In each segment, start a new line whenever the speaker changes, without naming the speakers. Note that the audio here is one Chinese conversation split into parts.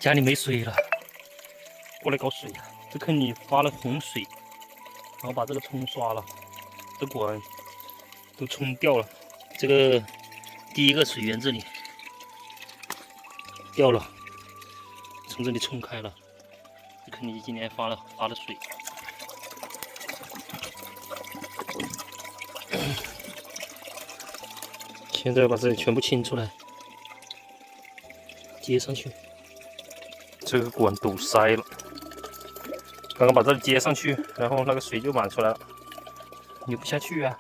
家里没水了，过来搞水啊！这坑里发了洪水，然后把这个冲刷了，这管都冲掉了。这个第一个水源这里掉了，从这里冲开了。这坑里今年发了水。现在把这里全部清出来，接上去。这个管堵塞了，刚刚把这里接上去，然后那个水就满出来了，流不下去啊。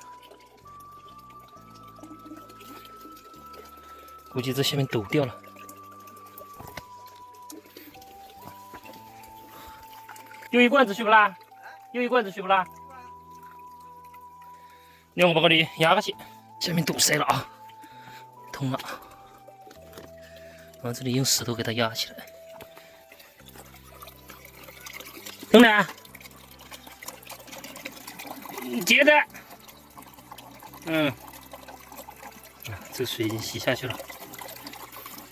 估计这下面堵掉了。又一罐子去不啦？又一罐子去不啦？让我把你压下去，下面堵塞了啊，通了。往这里用石头给它压起来。等等，接着，这水已经洗下去了。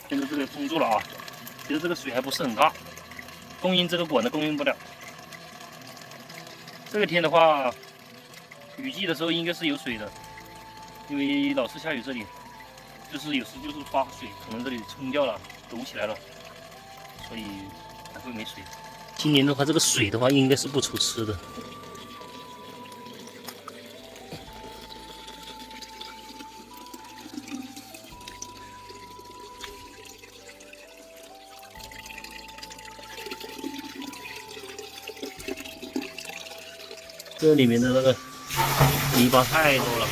现在这个封住了啊，其实这个水还不是很大，供应这个管子供应不了。这个天的话，雨季的时候应该是有水的，因为老是下雨，这里就是有时就是发水，可能这里冲掉了，堵起来了，所以才会没水。今年的话，这个水的话应该是不愁吃的。这里面的那个泥巴太多了，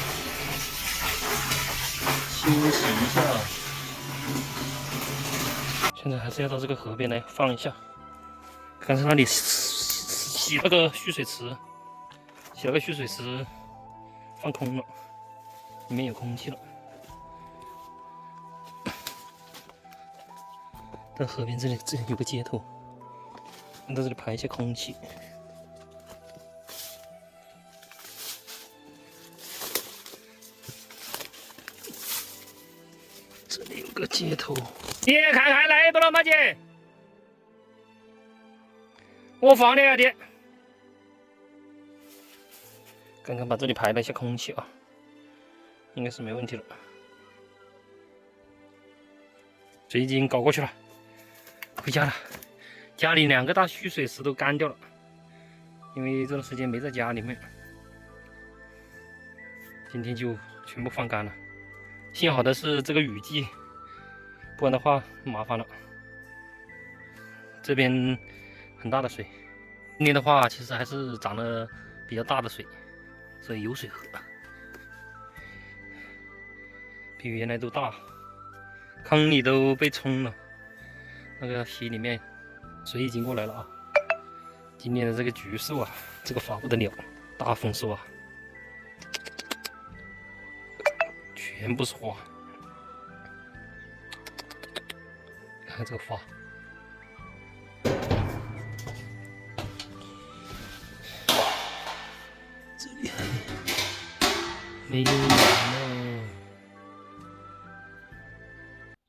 清洗一下。现在还是要到这个河边来放一下。刚才那里洗了个蓄水池，放空了，里面有空气了。到河边这里有个接头，到这里排一下空气。这里有个接头，爹看看来不了吗？姐，我放了呀，爹。刚刚把这里排了一下空气啊，应该是没问题了。水已经搞过去了，回家了。家里2个大蓄水池都干掉了，因为这段时间没在家里面，今天就全部放干了。幸好的是这个雨季，不然的话麻烦了。这边很大的水，今年的话其实还是涨了比较大的水，所以有水喝，比原来都大。坑里都被冲了，那个溪里面水已经过来了啊。今年的这个橘树啊，这个发不得了，大丰收啊，全部是花。看这个花，这里还没有。